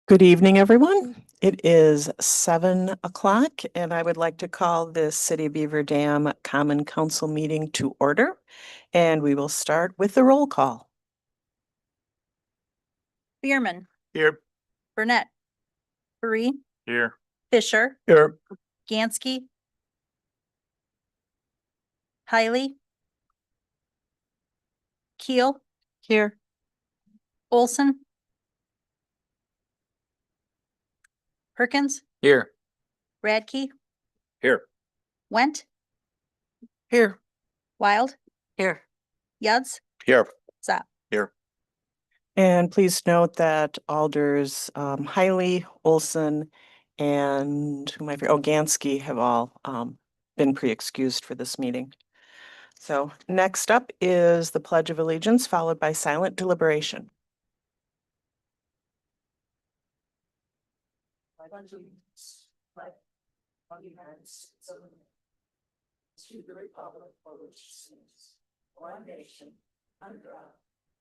Good evening, everyone. It is 7 o'clock, and I would like to call this City of Beaver Dam Common Council meeting to order. And we will start with the roll call. Bierman, Here. Burnett, Bree, Here. Fisher, Here. Gansky, Hiley, Keel, Here. Olson, Perkins, Here. Radke, Here. Went, Here. Wild, Here. Yuds, Here. Zap. Here. And please note that Alders Hiley, Olson, and Gansky have all been pre-excused for this meeting. So next up is the Pledge of Allegiance, followed by silent deliberation. Of the United States of America, to the republic for which it stands, one nation, under God,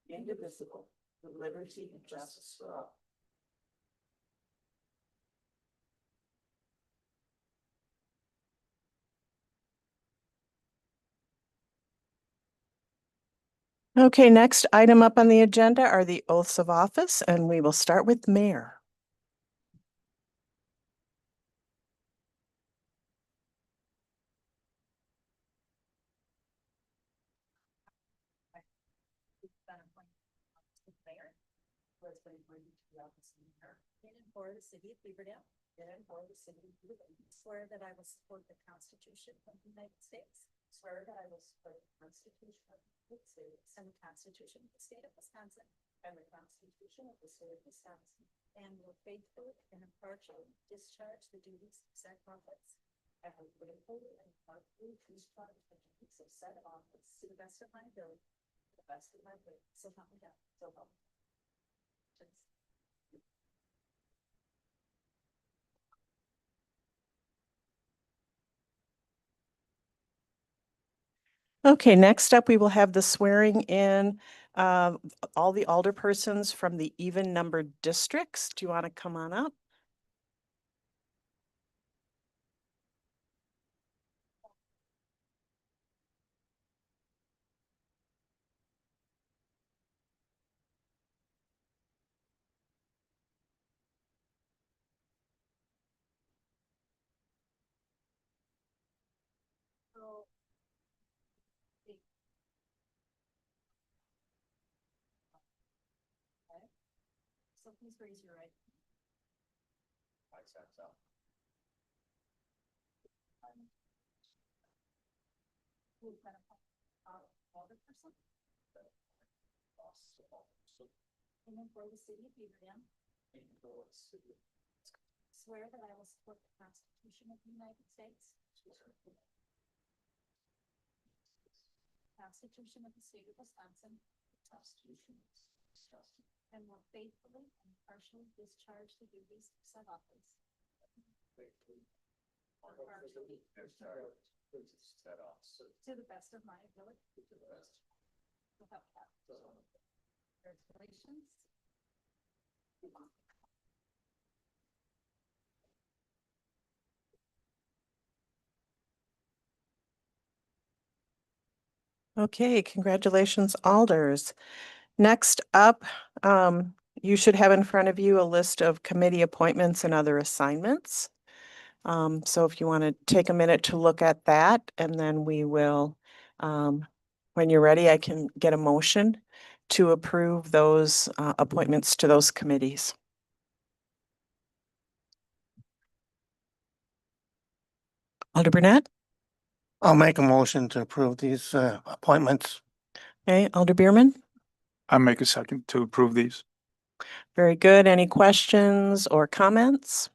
indivisible, with liberty and justice for all. Okay, next item up on the agenda are the oaths of office, and we will start with the mayor. In and for the city of Beaver Dam. In and for the city of Beaver Dam. Swear that I will support the Constitution of the United States. Swear that I will support the Constitution of the United States and the Constitution of the state of Wisconsin. And the Constitution of the state of Wisconsin. And will faithfully and impartially discharge the duties of said office. I will faithfully and impartially discharge the duties of said office to the best of my ability. To the best of my ability. So help me God. So help me. Okay, next up, we will have the swearing in all the alderpersons from the even numbered districts. Do you want to come on up? So please raise your right. Who's been alderperson? In and for the city of Beaver Dam. Swear that I will support the Constitution of the United States. Constitution of the state of Wisconsin. And will faithfully and impartially discharge the duties of said office. To the best of my ability. So help God. Congratulations. Okay, congratulations, alders. Next up, you should have in front of you a list of committee appointments and other assignments. So if you want to take a minute to look at that, and then we will, when you're ready, I can get a motion to approve those appointments to those committees. Alder Burnett? I'll make a motion to approve these appointments. Okay, Alder Bierman? I make a second to approve these. Very good. Any questions or comments?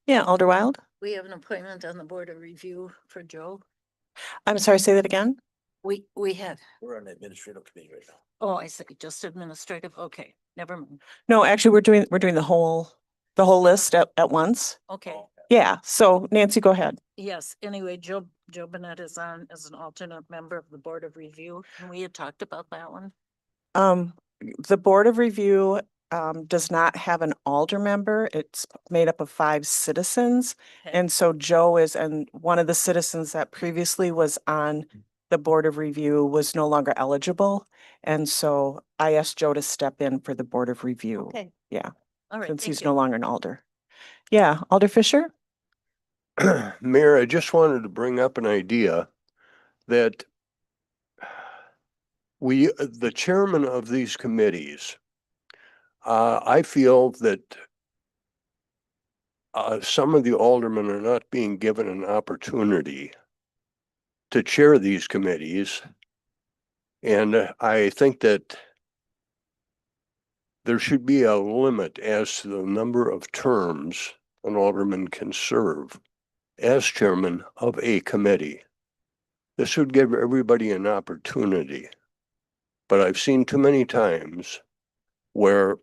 Yeah, Alder Wild? We have an appointment on the Board of Review for Joe. I'm sorry, say that again? We have, We're on the administrative committee right now. oh, I see, just administrative. Okay, never mind. No, actually, we're doing the whole list at once. Okay, Yeah, so Nancy, go ahead. yes, anyway, Joe Burnett is on as an alternate member of the Board of Review, and we had talked about that one. The Board of Review does not have an alder member. It's made up of 5 citizens. Okay. And so Joe is, and one of the citizens that previously was on the Board of Review was no longer eligible. And so I asked Joe to step in for the Board of Review. Okay. Yeah, All right, since thank he's you. no longer an alder. Yeah, Alder Fisher? Mayor, I just wanted to bring up an idea that the chairman of these committees, I feel that some of the aldermen are not being given an opportunity to chair these committees. And I think that there should be a limit as to the number of terms an alderman can serve as chairman of a committee. This would give everybody an opportunity. But I've seen too many times where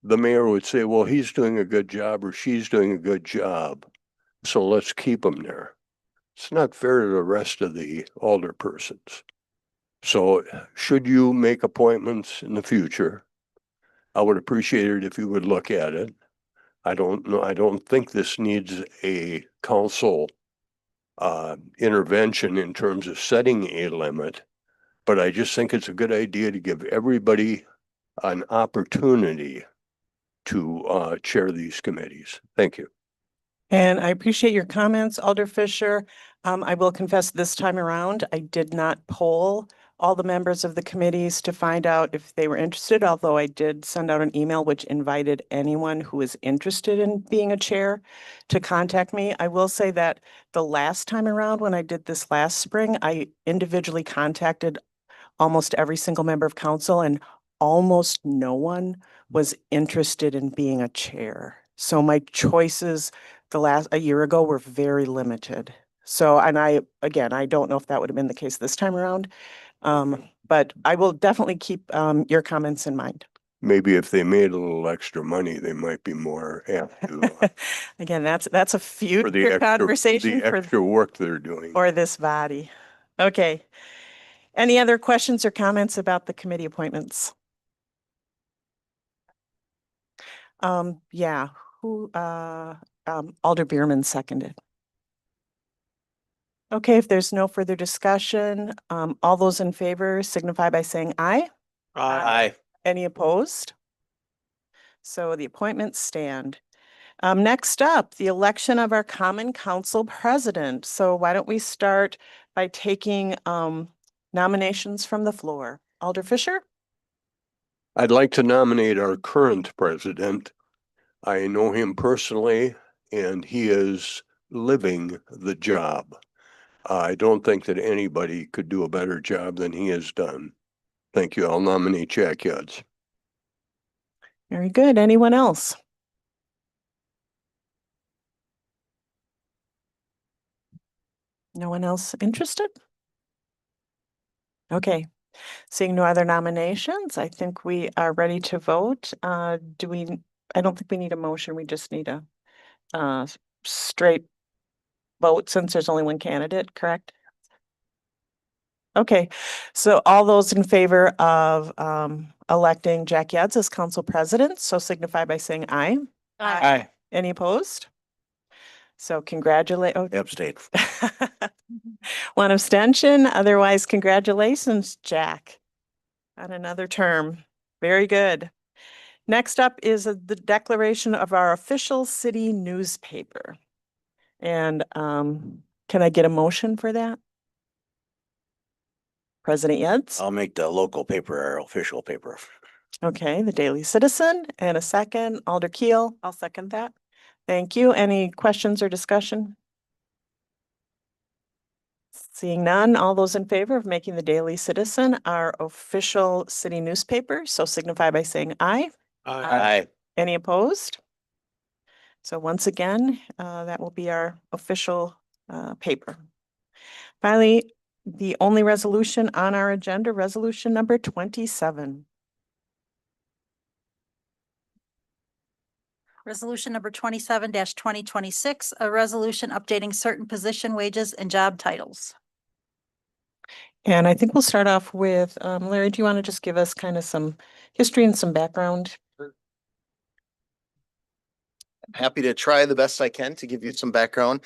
the mayor would say, well, he's doing a good job or she's doing a good job, so let's keep them there. It's not fair to the rest of the alderpersons. So should you make appointments in the future, I would appreciate it if you would look at it. I don't know, I don't think this needs a council intervention in terms of setting a limit, but I just think it's a good idea to give everybody an opportunity to chair these committees. Thank you. And I appreciate your comments, Alder Fisher. I will confess this time around, I did not poll all the members of the committees to find out if they were interested, although I did send out an email which invited anyone who is interested in being a chair to contact me. I will say that the last time around, when I did this last spring, I individually contacted almost every single member of council, and almost no one was interested in being a chair. So my choices a year ago were very limited. So, and again, I don't know if that would have been the case this time around. But I will definitely keep your comments in mind. Maybe if they made a little extra money, they might be more apt to Again, that's a for the future conversation the extra work they're doing. for this body. Okay. Any other questions or comments about the committee appointments? Yeah, Alder Bierman seconded. Okay, if there's no further discussion, all those in favor signify by saying aye. Aye. Any opposed? So the appointments stand. Next up, the election of our common council president. So why don't we start by taking nominations from the floor? Alder Fisher? I'd like to nominate our current president. I know him personally, and he is living the job. I don't think that anybody could do a better job than he has done. Thank you. I'll nominate Jack Yudds. Very good. Anyone else? No one else interested? Okay, seeing no other nominations, I think we are ready to vote. I don't think we need a motion. We just need a straight vote since there's only one candidate, correct? Okay, so all those in favor of electing Jack Yudds as council president, so signify by saying aye. Aye. Any opposed? So Abstain. One abstention, otherwise congratulations, Jack, on another term. Very good. Next up is the declaration of our official city newspaper. And can I get a motion for that? President Yudds? I'll make the local paper our official paper. Okay, the Daily Citizen, and a second, Alder Keel. I'll second that. Thank you. Any questions or discussion? Seeing none, all those in favor of making the Daily Citizen our official city newspaper, so signify by saying aye. Aye. Any opposed? So once again, that will be our official paper. Finally, the only resolution on our agenda, resolution number 27. Resolution number 27-2026, a resolution updating certain position wages and job titles. And I think we'll start off with, Larry, do you want to just give us kind of some history and some background? Happy to try the best I can to give you some background.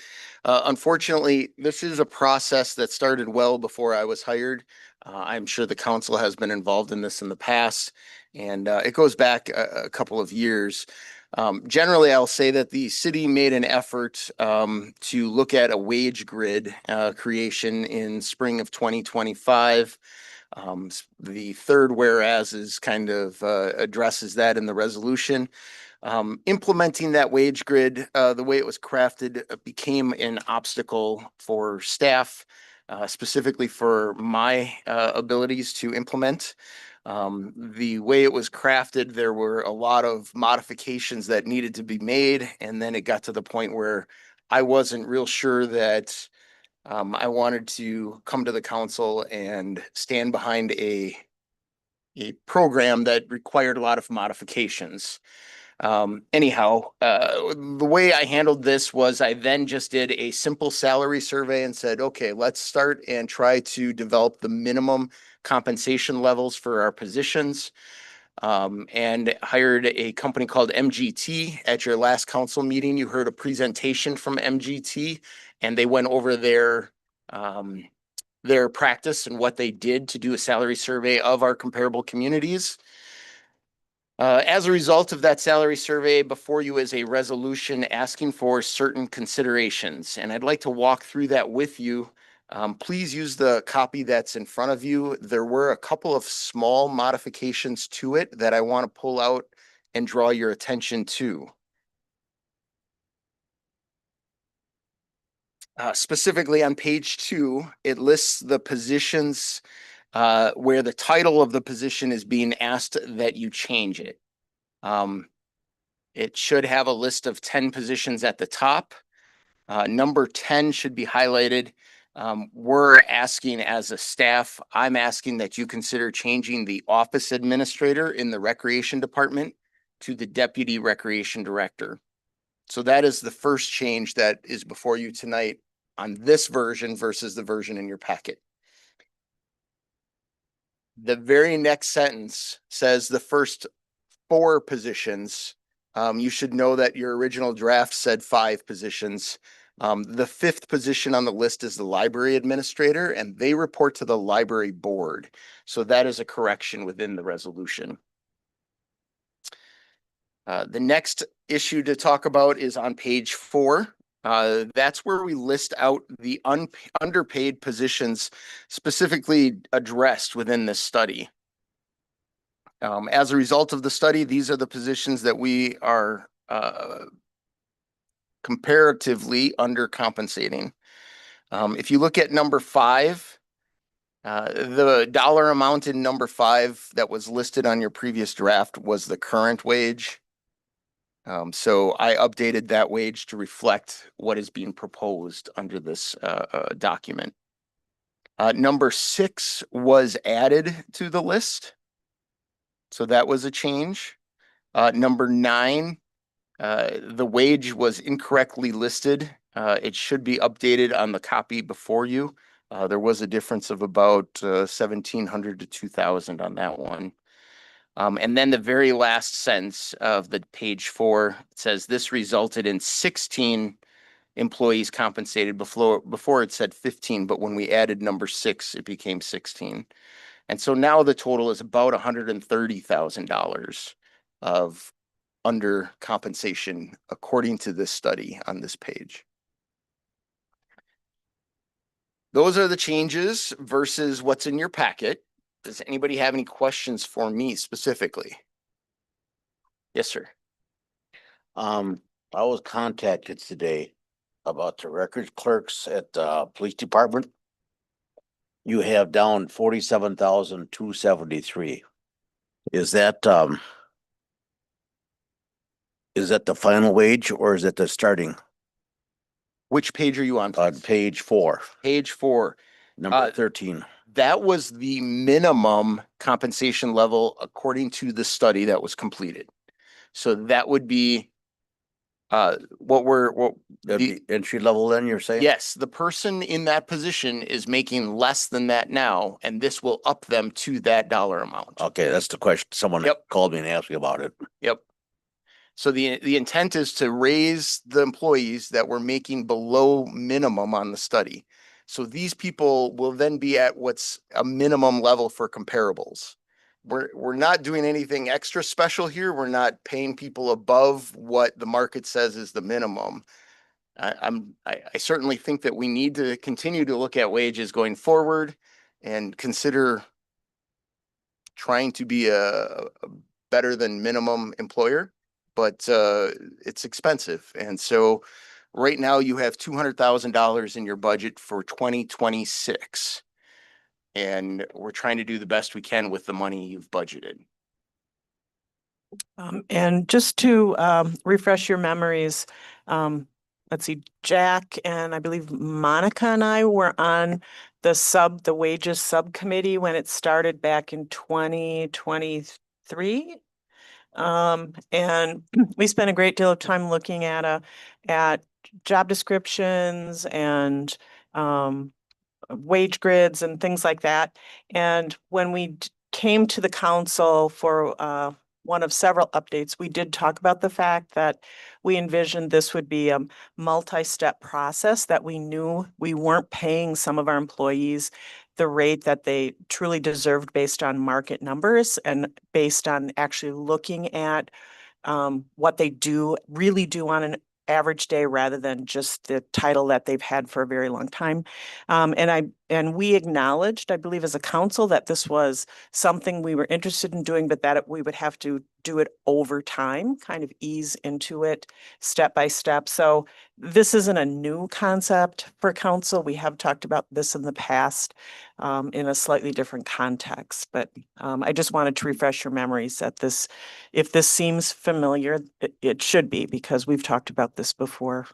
Unfortunately, this is a process that started well before I was hired. I'm sure the council has been involved in this in the past, and it goes back a couple of years. Generally, I'll say that the city made an effort to look at a wage grid creation in spring of 2025. The third whereas is kind of addresses that in the resolution. Implementing that wage grid, the way it was crafted, became an obstacle for staff, specifically for my abilities to implement. The way it was crafted, there were a lot of modifications that needed to be made, and then it got to the point where I wasn't real sure that I wanted to come to the council and stand behind a program that required a lot of modifications. Anyhow, the way I handled this was I then just did a simple salary survey and said, okay, let's start and try to develop the minimum compensation levels for our positions. And hired a company called MGT. At your last council meeting, you heard a presentation from MGT, and they went over their practice and what they did to do a salary survey of our comparable communities. As a result of that salary survey, before you is a resolution asking for certain considerations, and I'd like to walk through that with you. Please use the copy that's in front of you. There were a couple of small modifications to it that I want to pull out and draw your attention to. Specifically on page 2, it lists the positions where the title of the position is being asked that you change it. It should have a list of 10 positions at the top. Number 10 should be highlighted. We're asking as a staff, I'm asking that you consider changing the office administrator in the recreation department to the deputy recreation director. So that is the first change that is before you tonight on this version versus the version in your packet. The very next sentence says the first 4 positions. You should know that your original draft said 5 positions. The 5th position on the list is the library administrator, and they report to the library board. So that is a correction within the resolution. The next issue to talk about is on page 4. That's where we list out the underpaid positions specifically addressed within this study. As a result of the study, these are the positions that we are comparatively undercompensating. If you look at number 5, the dollar amount in number 5 that was listed on your previous draft was the current wage. So I updated that wage to reflect what is being proposed under this document. Number 6 was added to the list. So that was a change. Number 9, the wage was incorrectly listed. It should be updated on the copy before you. There was a difference of about 1,700 to 2,000 on that one. And then the very last sentence of the page 4 says this resulted in 16 employees compensated before it said 15, but when we added number 6, it became 16. And so now the total is about $130,000 of under compensation according to this study on this page. Those are the changes versus what's in your packet. Does anybody have any questions for me specifically? Yes, sir. I was contacted today about the records clerks at the police department. You have down 47,273. Is that the final wage or is it the starting Which page are you on? on please? page 4, Page 4. number 13? That was the minimum compensation level according to the study that was completed. So that would be what That'd the, be entry level then, you're saying? yes, the person in that position is making less than that now, and this will up them to that dollar amount. Okay, that's the question. Someone Yep. called me and asked me about it. Yep. So the intent is to raise the employees that were making below minimum on the study. So these people will then be at what's a minimum level for comparables. We're not doing anything extra special here. We're not paying people above what the market says is the minimum. I certainly think that we need to continue to look at wages going forward and consider trying to be a better than minimum employer, but it's expensive. And so right now you have $200,000 in your budget for 2026. And we're trying to do the best we can with the money you've budgeted. And just to refresh your memories, let's see, Jack and I believe Monica and I were on the wages subcommittee when it started back in 2023. And we spent a great deal of time looking at job descriptions and wage grids and things like that. And when we came to the council for one of several updates, we did talk about the fact that we envisioned this would be a multi-step process, that we knew we weren't paying some of our employees the rate that they truly deserved based on market numbers and based on actually looking at what they really do on an average day rather than just the title that they've had for a very long time. And we acknowledged, I believe as a council, that this was something we were interested in doing, but that we would have to do it over time, kind of ease into it step by step. So this isn't a new concept for council. We have talked about this in the past in a slightly different context, but I just wanted to refresh your memories that if this seems familiar, it should be, because we've talked about this before.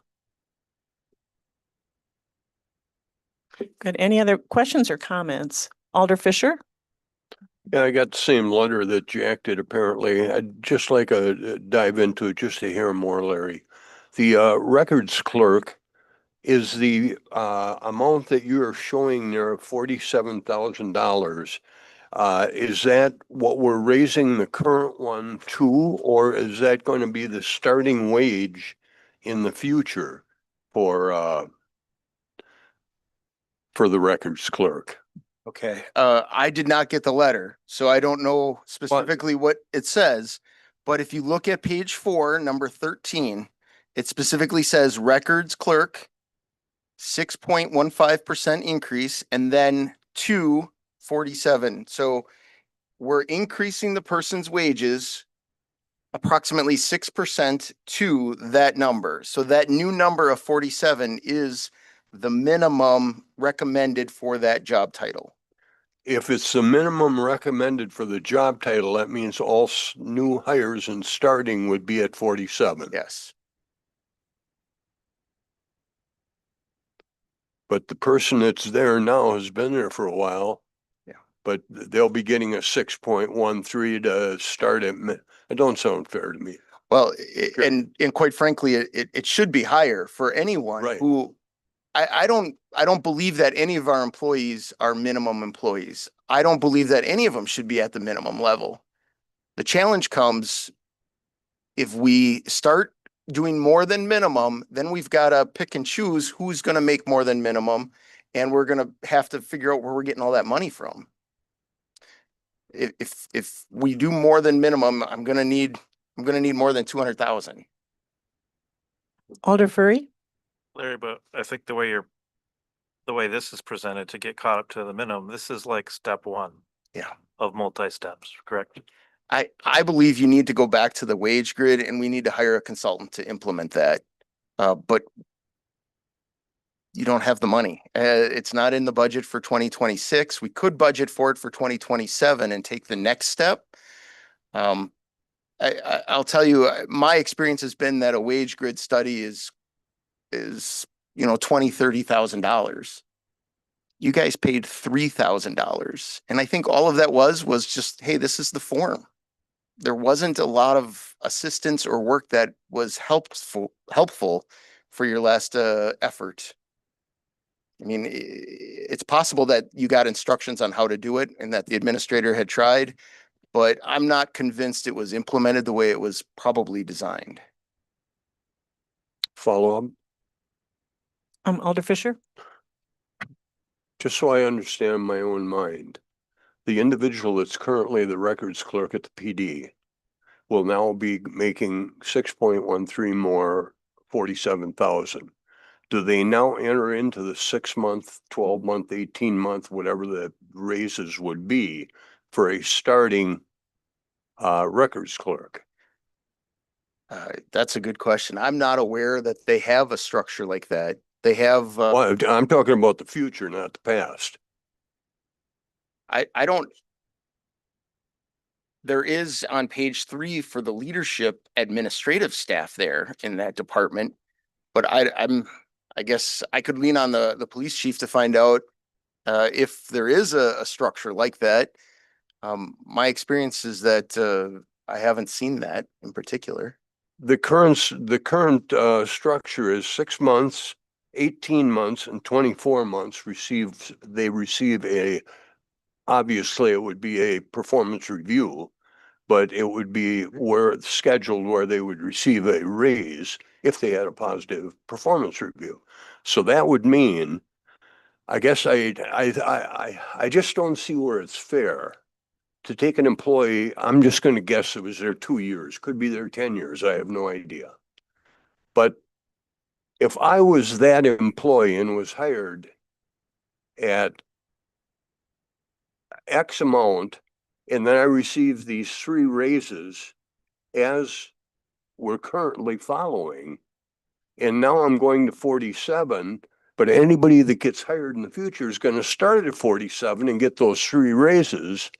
Good. Any other questions or comments? Alder Fisher? Yeah, I got the same letter that Jack did apparently. I'd just like to dive into it just to hear more, Larry. The records clerk is the amount that you are showing there, $47,000. Is that what we're raising the current one to, or is that going to be the starting wage in the future for the records clerk? Okay, I did not get the letter, so I don't know specifically what it says. But if you look at page 4, number 13, it specifically says records clerk, 6.15% increase, and then 247. So we're increasing the person's wages approximately 6% to that number. So that new number of 47 is the minimum recommended for that job title. If it's the minimum recommended for the job title, that means all new hires and starting would be at 47. Yes. But the person that's there now has been there for a while. Yeah. But they'll be getting a 6.13 to start at, it don't sound fair to me. Well, and quite frankly, it should be higher for anyone Right. who, I don't believe that any of our employees are minimum employees. I don't believe that any of them should be at the minimum level. The challenge comes if we start doing more than minimum, then we've got to pick and choose who's going to make more than minimum, and we're going to have to figure out where we're getting all that money from. If we do more than minimum, I'm going to need more than 200,000. Alder Furry? Larry, but I think the way this is presented to get caught up to the minimum, this is like step one. Yeah. Of multi-steps, correct? I believe you need to go back to the wage grid and we need to hire a consultant to implement that. But you don't have the money. It's not in the budget for 2026. We could budget for it for 2027 and take the next step. I'll tell you, my experience has been that a wage grid study is $20,000-$30,000. You guys paid $3,000. And I think all of that was just, hey, this is the form. there wasn't a lot of assistance or work that was helpful for your last effort. I mean, it's possible that you got instructions on how to do it and that the administrator had tried, but I'm not convinced it was implemented the way it was probably designed. Follow up, Alder Fisher? just so I understand my own mind. The individual that's currently the records clerk at the PD will now be making 6.13 more, 47,000. Do they now enter into the 6-month, 12-month, 18-month, whatever the raises would be for a starting records clerk? That's a good question. I'm not aware that they have a structure like that. They have, Well, I'm talking about the future, not the past. I don't. There is on page 3 for the leadership administrative staff there in that department. But I guess I could lean on the police chief to find out if there is a structure like that. My experience is that I haven't seen that in particular. The current structure is 6 months, 18 months, and 24 months they receive obviously it would be a performance review, but it would be scheduled where they would receive a raise if they had a positive performance review. So that would mean, I guess I just don't see where it's fair to take an employee. I'm just going to guess it was there 2 years, could be there 10 years. I have no idea. But if I was that employee and was hired at X amount, and then I received these 3 raises as we're currently following, and now I'm going to 47, but anybody that gets hired in the future is going to start at 47 and get those 3 raises.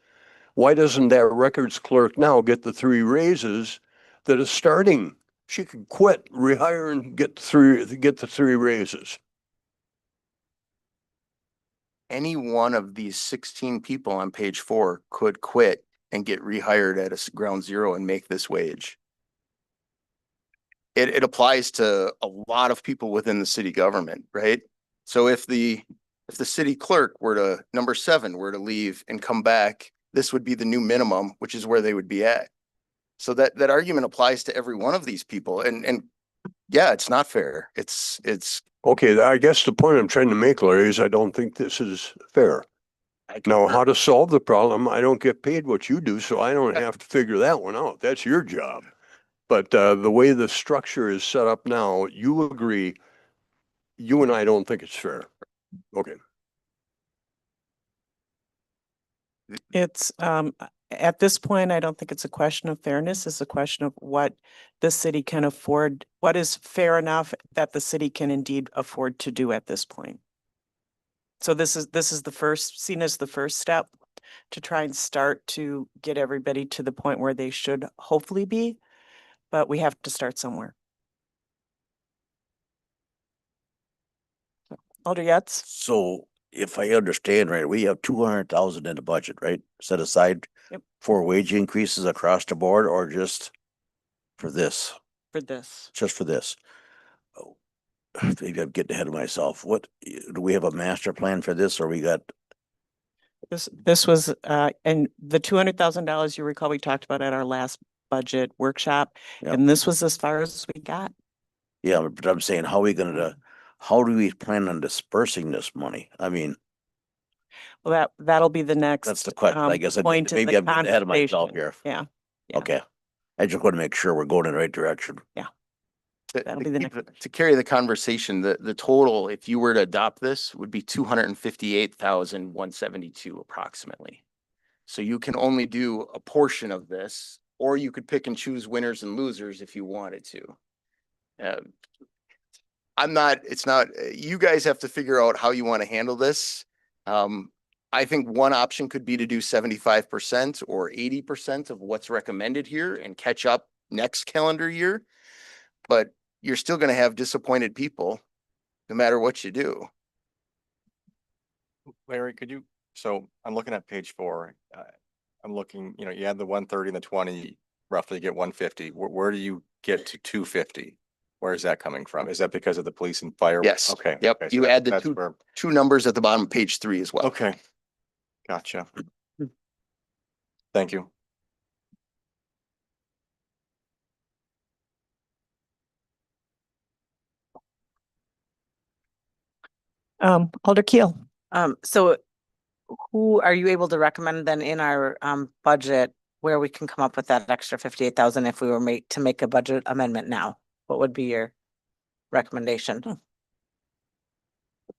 Why doesn't that records clerk now get the 3 raises that is starting? She could quit, rehire, and get the 3 raises. Any one of these 16 people on page 4 could quit and get rehired at a ground zero and make this wage. It applies to a lot of people within the city government, right? So if the city clerk were to, number 7 were to leave and come back, this would be the new minimum, which is where they would be at. So that argument applies to every one of these people. And yeah, it's not fair. It's Okay, I guess the point I'm trying to make, Larry, is I don't think this is fair. Now, how to solve the problem, I don't get paid what you do, so I don't have to figure that one out. That's your job. But the way the structure is set up now, you agree, you and I don't think it's fair. Okay. It's, at this point, I don't think it's a question of fairness. It's a question of what the city can afford, what is fair enough that the city can indeed afford to do at this point. So this is seen as the first step to try and start to get everybody to the point where they should hopefully be, but we have to start somewhere. Alder Yates? So if I understand right, we have 200,000 in the budget, right? Set aside Yep. for wage increases across the board or just for this, For this. just for this? Oh, maybe I'm getting ahead of myself. What, do we have a master plan for this or we got? This was, and the $200,000 you recall we talked about at our last budget workshop, Yep. and this was as far as we got. Yeah, but I'm saying, how do we plan on dispersing this money? I mean, Well, that'll be the next. that's the question. I guess point in maybe the I'm getting ahead of myself conversation. here. Yeah. Yeah. Okay. I just want to make sure we're going in the right direction. That'll be the next. to carry the conversation, the total, if you were to adopt this, would be 258,172 approximately. So you can only do a portion of this, or you could pick and choose winners and losers if you wanted to. It's not, you guys have to figure out how you want to handle this. I think one option could be to do 75% or 80% of what's recommended here and catch up next calendar year. But you're still going to have disappointed people no matter what you do. Larry, so I'm looking at page 4. I'm looking, you had the 130 and the 20. roughly get 150. Where do you get to 250? Where is that coming from? Is that because of the police and fire? Yes. Okay. Yep. okay, so You that- add the that's two, where- two numbers at the bottom of page 3 as well. Okay. Gotcha. Thank you. Alder Keel. So who are you able to recommend then in our budget where we can come up with that extra 58,000 if we were to make a budget amendment now? What would be your recommendation?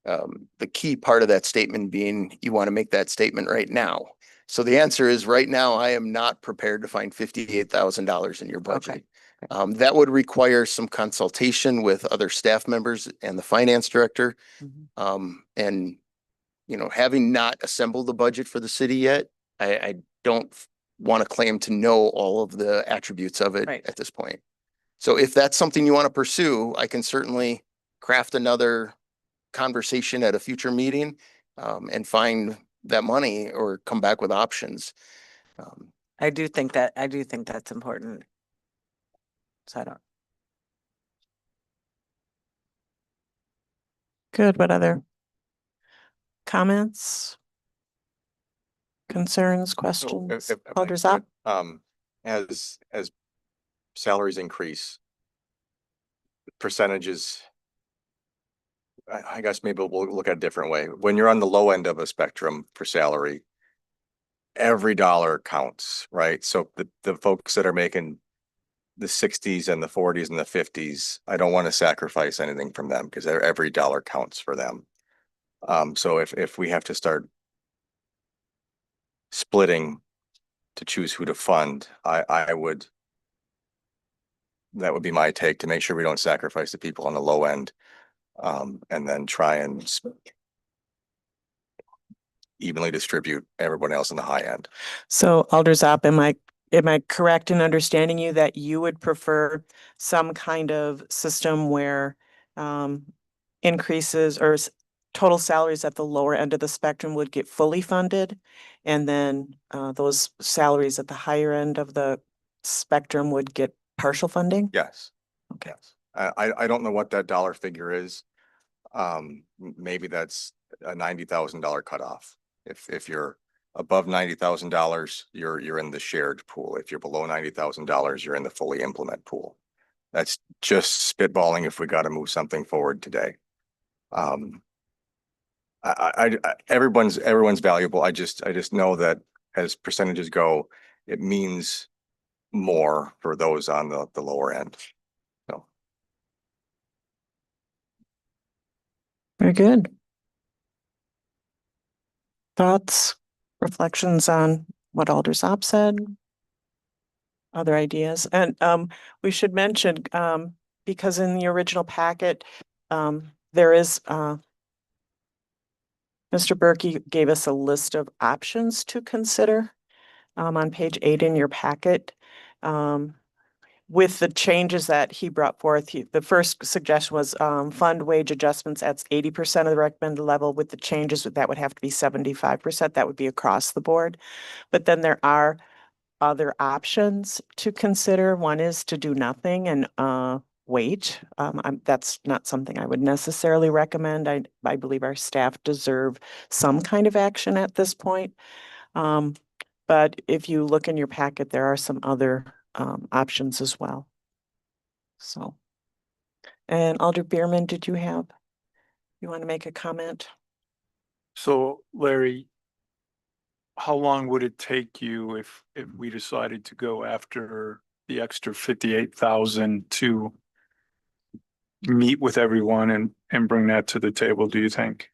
The key part of that statement being you want to make that statement right now. So the answer is right now, I am not prepared to find $58,000 in your budget. That would require some consultation with other staff members and the finance director. And, you know, having not assembled the budget for the city yet, I don't want to claim to know all of the attributes of it Right. at this point. So if that's something you want to pursue, I can certainly craft another conversation at a future meeting and find that money or come back with options. I do think that's important. So I don't. Good. What other comments? Concerns, So questions? if I Alder could, Zopp? as salaries increase, percentages, I guess maybe we'll look at it a different way. When you're on the low end of a spectrum for salary, every dollar counts, right? So the folks that are making the 60s and the 40s and the 50s, I don't want to sacrifice anything from them because every dollar counts for them. So if we have to start splitting to choose who to fund, I would, that would be my take, to make sure we don't sacrifice the people on the low end. And then try and evenly distribute everyone else in the high end. So Alder Zopp, am I correct in understanding you that you would prefer some kind of system where increases or total salaries at the lower end of the spectrum would get fully funded, and then those salaries at the higher end of the spectrum would get partial funding? Yes. Okay. Yes. I don't know what that dollar figure is. Maybe that's a $90,000 cutoff. If you're above $90,000, you're in the shared pool. If you're below $90,000, you're in the fully implement pool. That's just spitballing if we got to move something forward today. Everyone's valuable. I just know that as percentages go, it means more for those on the lower end. So. Very good. Thoughts, reflections on what Alder Zopp said? Other ideas? And we should mention, because in the original packet, there is Mr. Berkey gave us a list of options to consider on page 8 in your packet. With the changes that he brought forth, the first suggestion was fund wage adjustments at 80% of the recommended level. With the changes, that would have to be 75%. That would be across the board. But then there are other options to consider. One is to do nothing and wait. That's not something I would necessarily recommend. I believe our staff deserve some kind of action at this point. But if you look in your packet, there are some other options as well. So, and Alder Bierman, you want to make a comment? So Larry, how long would it take you if we decided to go after the extra 58,000 to meet with everyone and bring that to the table, do you think?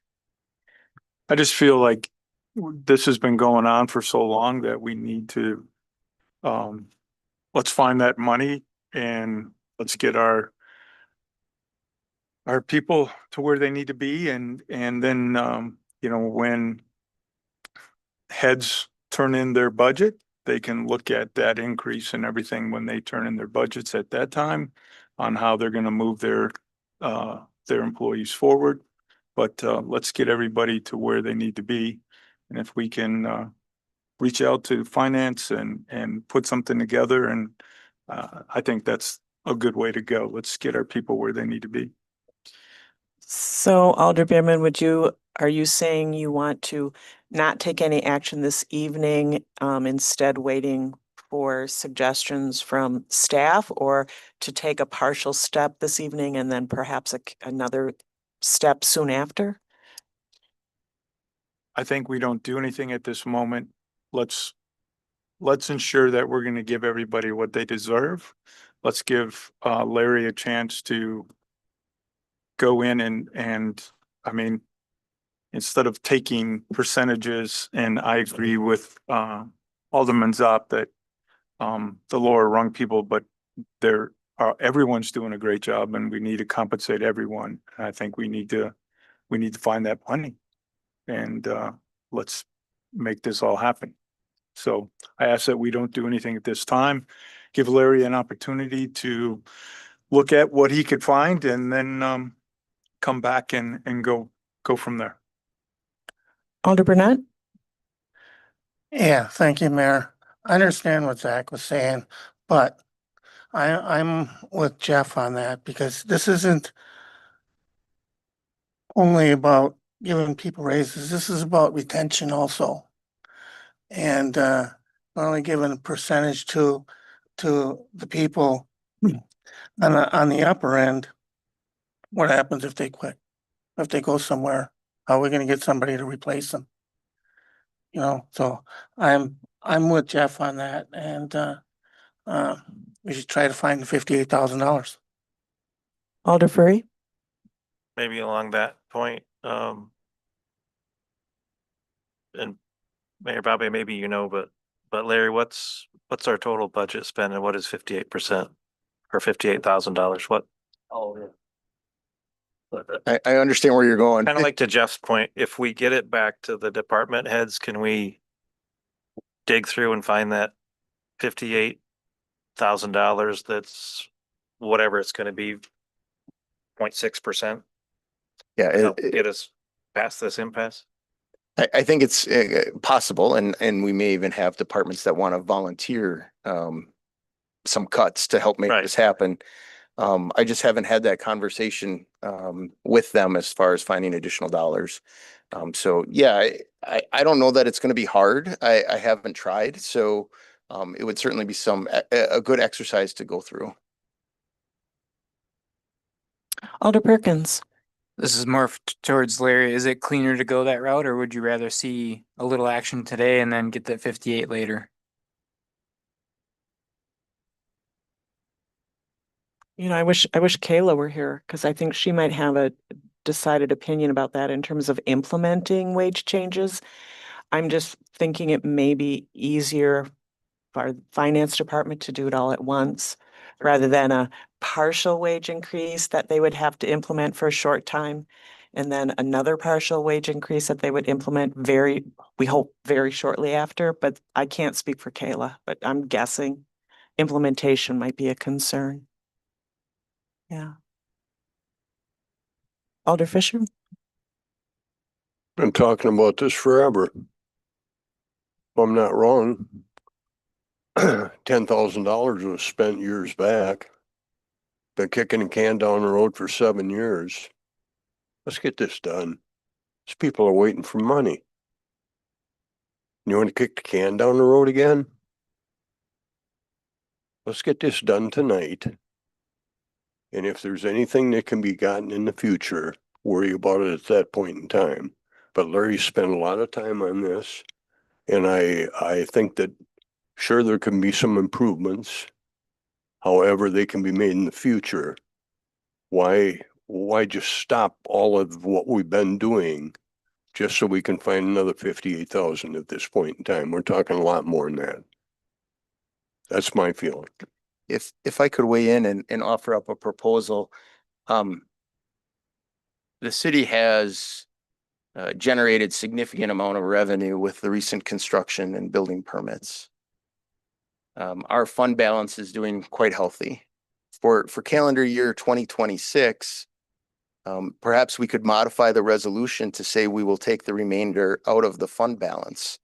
I just feel like this has been going on for so long that we need to let's find that money and let's get our people to where they need to be, and then you know, when heads turn in their budget, they can look at that increase and everything when they turn in their budgets at that time on how they're going to move their employees forward. But let's get everybody to where they need to be. And if we can reach out to finance and put something together. And I think that's a good way to go. Let's get our people where they need to be. So Alder Bierman, are you saying you want to not take any action this evening, instead waiting for suggestions from staff, or to take a partial step this evening and then perhaps another step soon after? I think we don't do anything at this moment. Let's ensure that we're going to give everybody what they deserve. Let's give Larry a chance to go in and I mean, instead of taking percentages, and I agree with Alderman Zopp that the lower rung people, but everyone's doing a great job and we need to compensate everyone. I think we need to find that money, and let's make this all happen. So I ask that we don't do anything at this time. Give Larry an opportunity to look at what he could find, and then come back and go from there. Alder Burnett? Yeah, thank you, Mayor. I understand what Zach was saying, but I'm with Jeff on that because this isn't only about giving people raises. This is about retention also. And not only giving a percentage to the people on the upper end. What happens if they quit? If they go somewhere, how are we gonna get somebody to replace them? You know, so I'm with Jeff on that, and we should try to find the $58,000. Alder Furry? Maybe along that point, and Mayor Bobby, maybe you know, but Larry, what's our total budget spend and what is 58% or $58,000? What? I understand where you're going. Kind of like to Jeff's point, if we get it back to the department heads, can we dig through and find that $58,000 that's whatever it's gonna be, 0.6%? Yeah, Help get us past this impasse? I think it's possible, and we may even have departments that want to volunteer some cuts to help make Right. this happen. I just haven't had that conversation with them as far as finding additional dollars. So yeah, I don't know that it's going to be hard. I haven't tried, so it would certainly be a good exercise to go through. Alder Perkins? This is more towards Larry. Is it cleaner to go that route, or would you rather see a little action today and then get that 58 later? You know, I wish Kayla were here because I think she might have a decided opinion about that in terms of implementing wage changes. I'm just thinking it may be easier for our finance department to do it all at once rather than a partial wage increase that they would have to implement for a short time. And then another partial wage increase that they would implement we hope very shortly after, but I can't speak for Kayla, but I'm guessing implementation might be a concern. Yeah. Alder Fisher? Been talking about this forever. If I'm not wrong, $10,000 was spent years back. Been kicking the can down the road for 7 years. Let's get this done. These people are waiting for money. You want to kick the can down the road again? Let's get this done tonight. And if there's anything that can be gotten in the future, worry about it at that point in time. But Larry spent a lot of time on this. And I think that sure there can be some improvements. However, they can be made in the future. Why just stop all of what we've been doing just so we can find another 58,000 at this point in time? We're talking a lot more than that. That's my feeling. If I could weigh in and offer up a proposal, the city has generated significant amount of revenue with the recent construction and building permits. Our fund balance is doing quite healthy. For calendar year 2026, perhaps we could modify the resolution to say we will take the remainder out of the fund balance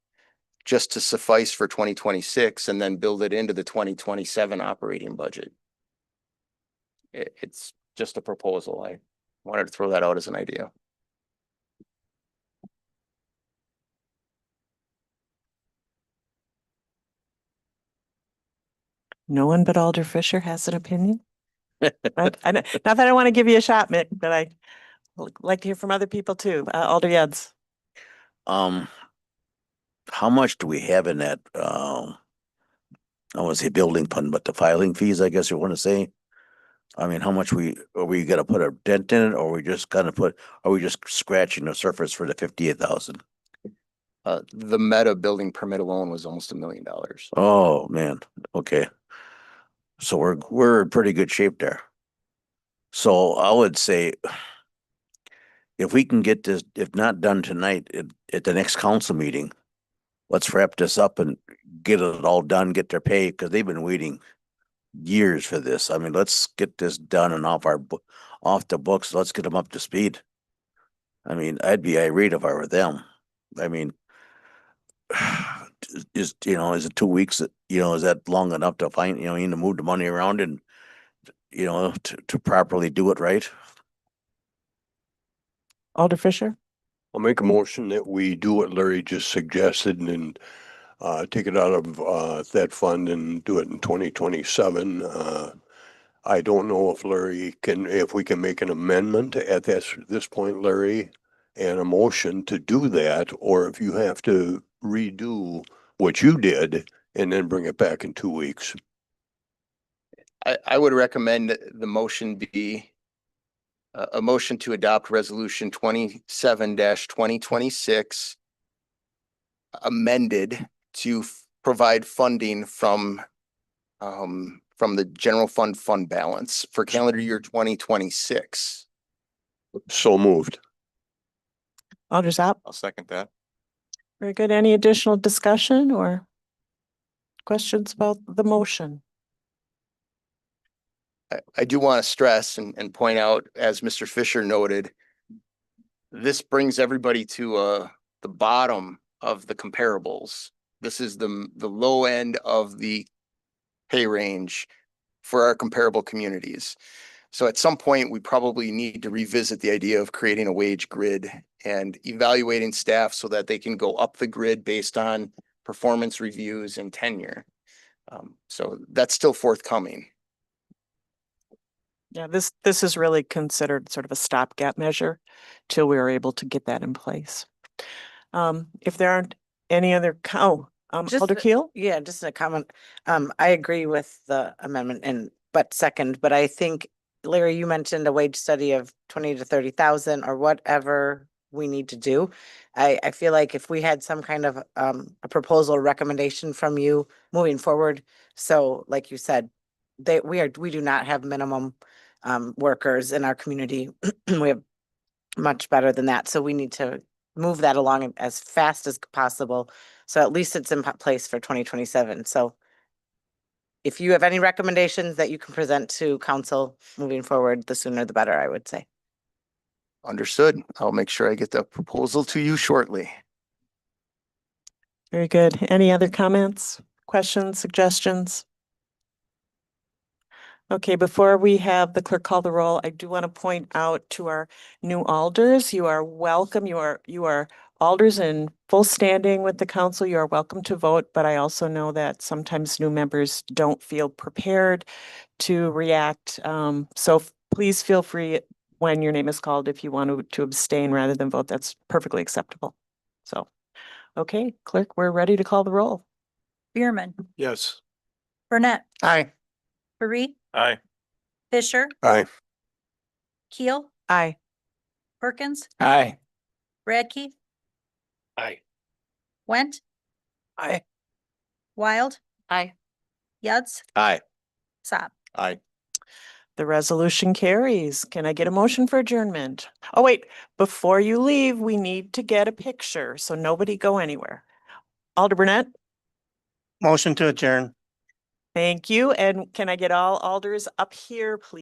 just to suffice for 2026 and then build it into the 2027 operating budget. It's just a proposal. I wanted to throw that out as an idea. No one but Alder Fisher has an opinion? Not that I want to give you a shot, Mick, but I like to hear from other people too. Alder Yads. How much do we have in that, I want to say building fund, but the filing fees, I guess you want to say? I mean, how much are we gonna put a dent in it, or are we just scratching the surface for the 58,000? The Meta building permit alone was almost $1 million. Oh, man, okay. So we're in pretty good shape there. So I would say if we can get this, if not done tonight, at the next council meeting, let's wrap this up and get it all done, get their pay, because they've been waiting years for this. I mean, let's get this done and off the books. Let's get them up to speed. I mean, I'd be irate if I were them. I mean, is it 2 weeks? Is that long enough to find, you need to move the money around and, to properly do it right? Alder Fisher. I'll make a motion that we do what Larry just suggested and take it out of that fund and do it in 2027. I don't know if we can make an amendment at this point, Larry, and a motion to do that, or if you have to redo what you did and then bring it back in 2 weeks. I would recommend the motion be a motion to adopt resolution 27-2026 amended to provide funding from the general fund balance for calendar year 2026. So moved. Alder Zapp. I'll second that. Very good. Any additional discussion or questions about the motion? I do want to stress and point out, as Mr. Fisher noted, this brings everybody to the bottom of the comparables. This is the low end of the pay range for our comparable communities. So at some point, we probably need to revisit the idea of creating a wage grid and evaluating staff so that they can go up the grid based on performance reviews and tenure. So that's still forthcoming. Yeah, this is really considered sort of a stopgap measure till we are able to get that in place. If there aren't any other, Just Alder a- Keel? Yeah, just a comment. I agree with the amendment but I think, Larry, you mentioned a wage study of 20 to 30,000 or whatever we need to do. I feel like if we had some kind of a proposal or recommendation from you moving forward, so like you said, we do not have minimum workers in our community. We have much better than that. So we need to move that along as fast as possible. So at least it's in place for 2027. So if you have any recommendations that you can present to council moving forward, the sooner the better, I would say. Understood. I'll make sure I get the proposal to you shortly. Very good. Any other comments, questions, suggestions? Okay, before we have the clerk call the roll, I do want to point out to our new alders, you are welcome. You are alders in full standing with the council. You are welcome to vote, but I also know that sometimes new members don't feel prepared to react. So please feel free when your name is called if you want to abstain rather than vote. That's perfectly acceptable. So, okay, clerk, we're ready to call the roll. Bierman, Yes. Burnett, Aye. Paris, Aye. Fisher, Aye. Keel, Aye. Perkins, Aye. Radke, Aye. Went, Aye. Wild, Aye. Yads, Aye. Saab. Aye. The resolution carries. Can I get a motion for adjournment? Oh, wait, before you leave, we need to get a picture, so nobody go anywhere. Alder Burnett, Motion to adjourn. thank you. And can I get all alders up here, please?